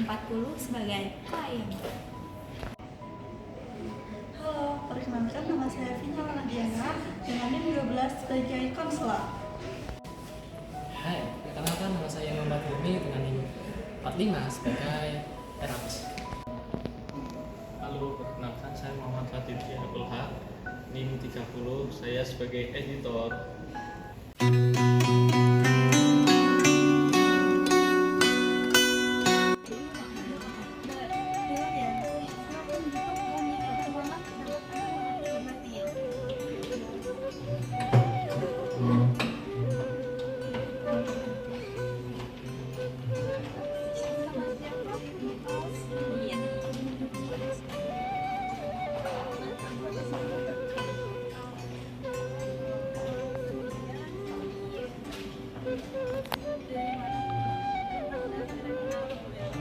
40 sebagai klien. Halo, perkenalkan nama saya Vina Nadiana dengan NIM 12 sebagai konselor. Hai, perkenalkan nama saya Muhammad Hilmi dengan NIM 45 sebagai terapi. Halo, perkenalkan saya Muhammad Fatih Abdul Haq, NIM 30, saya sebagai editor.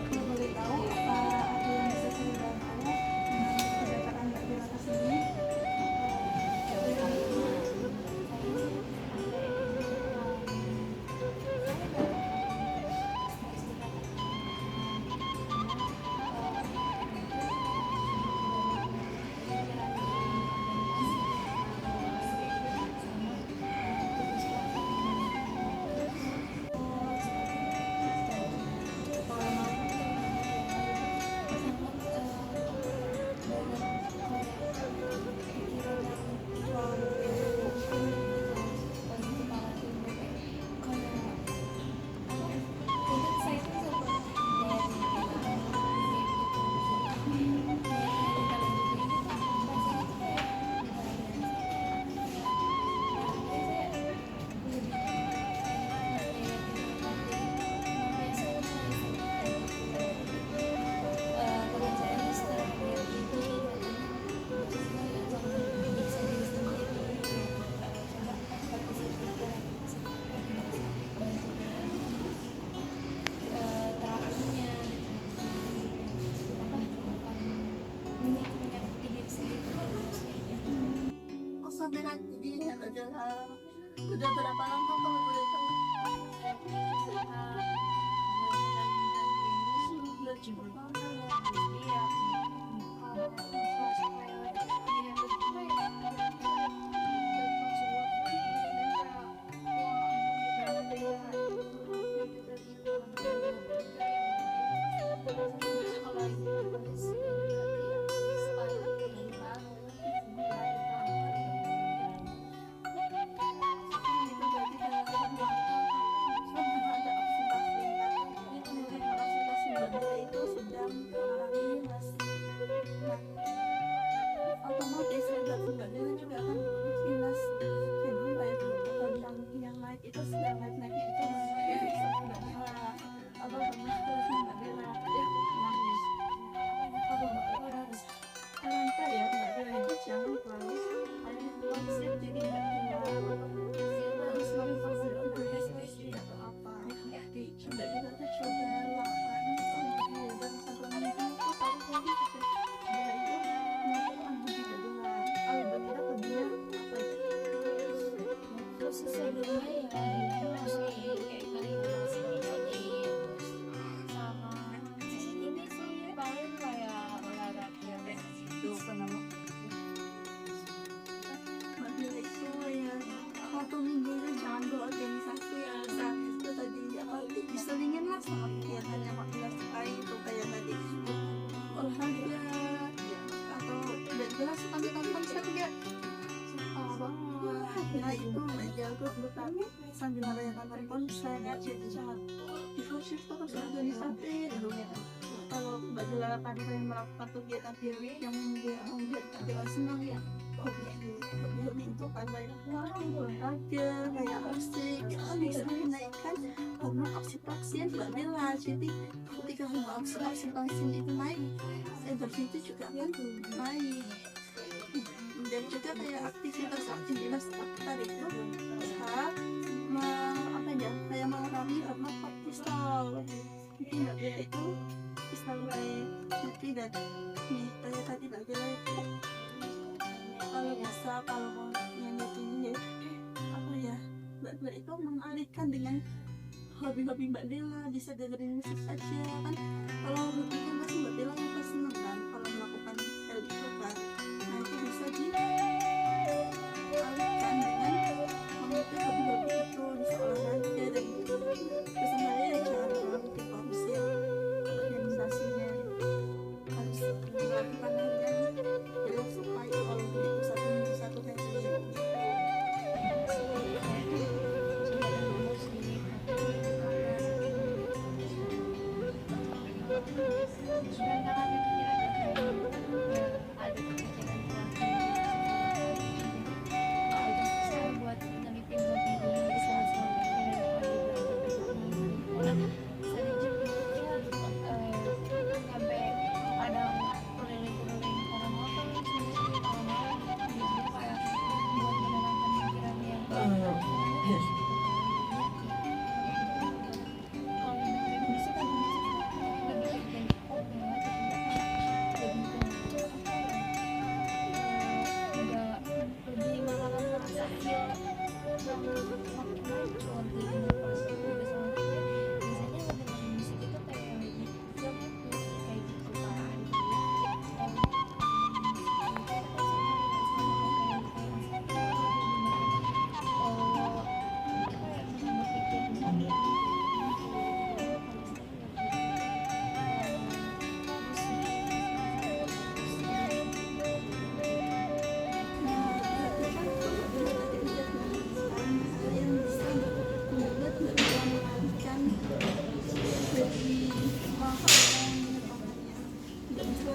Boleh tahu apa ada yang bisa saya bantu dengan kedatangan Mbak Bella ke sini? Sampai nanti ini adalah udah berapa lama kalau boleh tahu? Otomatis redaksi Mbak Bella juga akan jelas jadi baik tentang yang naik itu sedang naik-naiknya itu sama Mbak Bella atau pernah tulisnya Mbak Bella ya nangis atau Mbak Bella harus alangkah ya Mbak Bella itu jangan terlalu konsep jadi Mbak Bella harus selalu konsep berprestasi atau apa jadi Mbak Bella tuh coba lakukan dan satu minggu itu satu kali aja Mbak itu melakukan budi Mbak Bella kalau Mbak Bella hobinya apa Terus sebelumnya ya itu masih kayak kalibrasi sama ini sih paling kayak olahraga itu kenapa Mbak Bella itu ya satu minggu itu jangan berorganisasi ya itu tadi apa diselingin lah sama kegiatan yang Mbak Bella sukai itu kayak tadi olahraga atau Mbak Bella suka nonton konser nggak? Suka banget. Nah itu Mbak jago kami sambil merayakan konser jadi sangat difusif terus organisasi kalau Mbak Bella pandai melakukan kegiatan diri yang membuat Mbak Bella senang ya hobi itu pandai olahraga kayak musik itu bisa menaikkan hormon oksitosin Mbak Bella jadi ketika hormon oksitosin itu naik endorfin itu juga akan naik dan juga kayak aktivitas tadi itu bisa apa ya kayak mengurangi hormon kortisol jadi Mbak Bella itu bisa mulai ngerti dan nih kayak tadi Mbak Bella itu kalau bisa kalau mau nyanyi apa ya Mbak Bella itu mengalihkan dengan hobi-hobi Mbak Bella bisa dengerin musik aja kan kalau Sedangkan ada pikiran kayak ada kepikiran bilang udah susah buat neliti buat ini bisa langsung pikiran kalau dibilang sering juga sampai kadang keliling-keliling orang-orang sendiri orang-orang jadi kayak buat menenangkan pikiran yang kalau dengerin musik kan lebih ke K-pop ya lebih ke apa ya lebih malah merasa feel yang makin hancur gitu pas itu udah selesai biasanya ngedengerin musik itu kayak yang lagi feel happy kayak gitu kan Nah, berarti kan kalau bila tadi udah melanjutkan hal yang bisa membuat nggak bisa melanjutkan lebih hal-hal yang mendepankannya nggak bisa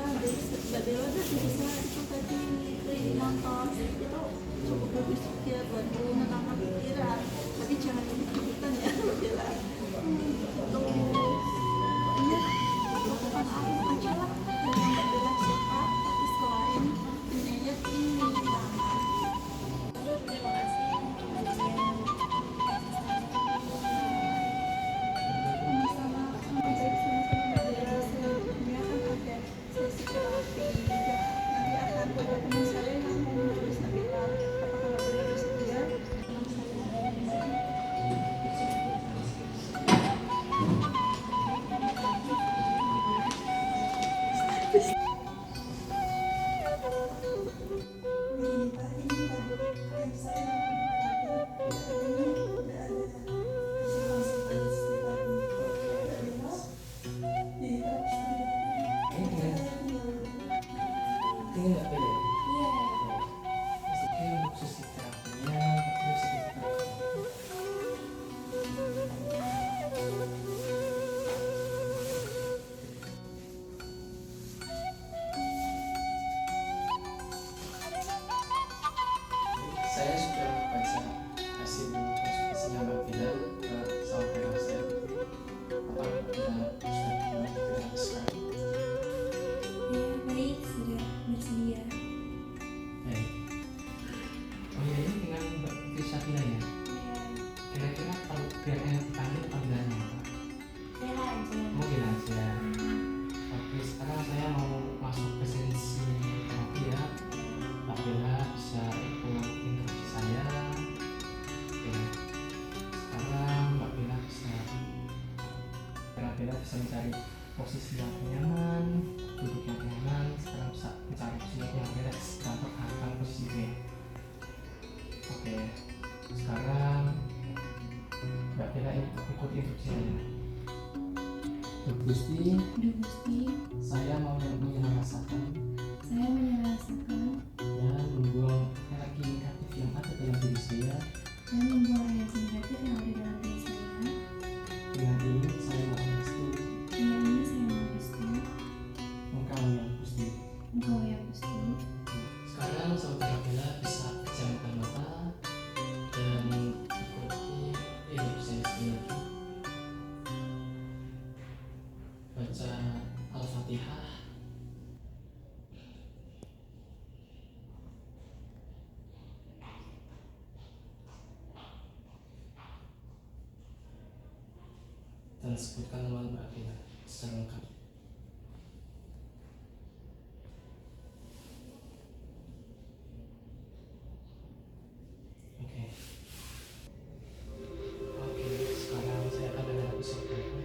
nggak bela nggak bisa itu tadi keliling motor itu cukup bagus juga buat menenangkan pikiran tapi jangan ikut-ikutan ya bela untuk pokoknya lakukan apa aja lah dengan nggak bela siapa tapi selain niat ini tangan terima kasih sama-sama baik sama-sama bela selanjutnya kan ada sesi terapi juga nanti akan ada teman saya yang mau meneruskan bela apakah nggak boleh bersedia teman saya ini nggak beda ya? iya Oke, untuk sesi terapinya terus kita saya sudah baca hasil konsultasinya Mbak Vina ke saudara saya. Apa Mbak Vina sudah gratiskan? iya baik sudah bersedia Baik. Oh ya, ini dengan Mbak Putri Sakina ya. Kira-kira kalau biar enak dipanggil panggilannya apa? bela aja Mungkin aja. Oke, sekarang saya mau masuk ke sesi terapi ya. Mbak Bella bisa ikut instruksi saya. Oke. Sekarang Mbak Bella bisa mencari posisi yang nyaman, duduk yang nyaman. Sekarang bisa mencari posisi yang relax dan pertahankan posisi itu ya. Oke. Sekarang Mbak Bella ikut instruksi saya. Gusti, Duh Gusti saya mau menyelesaikan saya menyelesaikan dan membuang energi negatif yang ada dalam diri saya. dan membuang energi negatif yang ada dalam diri saya Dengan ini saya mohon restu dengan ini saya merestu Engkau yang Gusti. Engkau ya Gusti Sekarang saudara Bella bisa pejamkan mata dan ikuti hidup saya sendiri. Baca Al-Fatihah. Dan sebutkan nama Mbak Vina secara lengkap. Oke. Oke, sekarang saya akan ada episode berikut.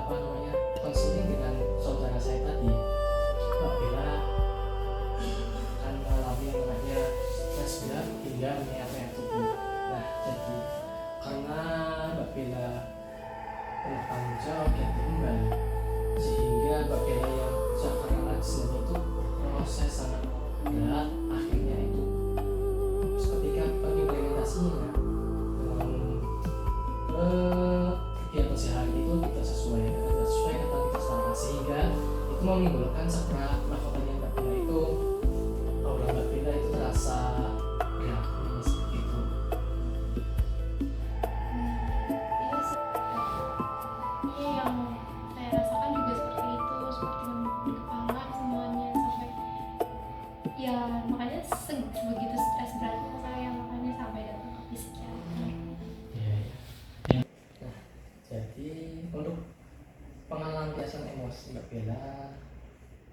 apa namanya konseling dengan saudara saya tadi, Mbak Bella akan mengalami yang namanya stres berat hingga menyerang tubuh. Nah, jadi karena Mbak Bella bertanggung jawab dan kembali, sehingga Mbak Bella yang Jakarta Action itu proses sangat berat, akhirnya itu ketika pengimplementasinya dengan kegiatan sehari itu tidak sesuai kata kita selama, sehingga itu menimbulkan setelah melakukannya Mbak Bella itu aura Mbak Bella itu terasa berat seperti itu. Iya sih. Iya, yang saya rasakan juga seperti itu, seperti memukul kepala semuanya sampai ya, makanya begitu stres beratnya saya, makanya sampai datang ke psikiater. Iya, iya. Nah, jadi untuk pengelampiasan emosi Mbak Bella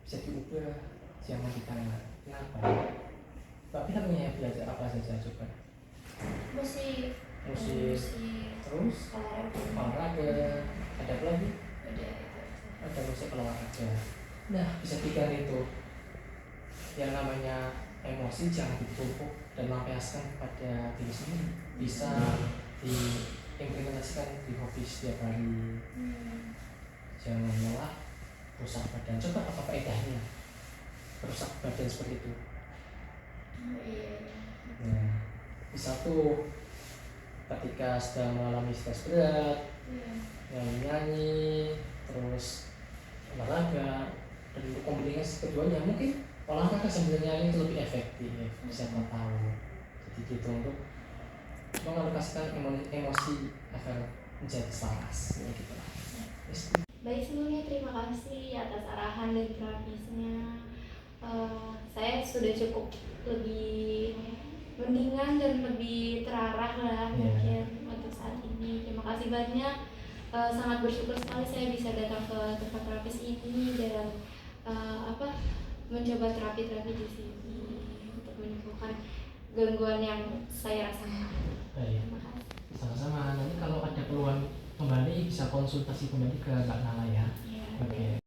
bisa diubah jangan ditanya kenapa. Mbak Bella punya belajar apa saja coba? Musik, Musik, terus olahraga, ada apa lagi? Ada musik olahraga. Nah, bisa diganti itu. Yang namanya emosi jangan ditumpuk dan lampiaskan pada diri sendiri. Bisa diimplementasikan di hobi setiap hari. Jangan malah rusak badan. Coba apa faedahnya rusak badan seperti itu? Nah, bisa tuh ketika sedang mengalami stres berat, nyanyi, terus olahraga, dan untuk kombinasi keduanya mungkin olahraga sambil nyanyi itu lebih efektif, siapa tahu. Jadi gitu untuk mengalokasikan emosi agar menjadi selaras, ya gitu lah. Baik, sebelumnya terima kasih atas arahan dan terapisnya. Saya sudah cukup lebih mendingan dan lebih terarah lah mungkin untuk saat ini. Terima kasih banyak. Sangat bersyukur sekali saya bisa datang ke tempat terapis ini dan mencoba terapi-terapi di sini untuk menyembuhkan gangguan yang saya rasakan. Baik. Terima kasih. Sama-sama. Nanti kalau ada keluhan kembali bisa konsultasi kembali ke Mbak Nala ya. Ya, Oke.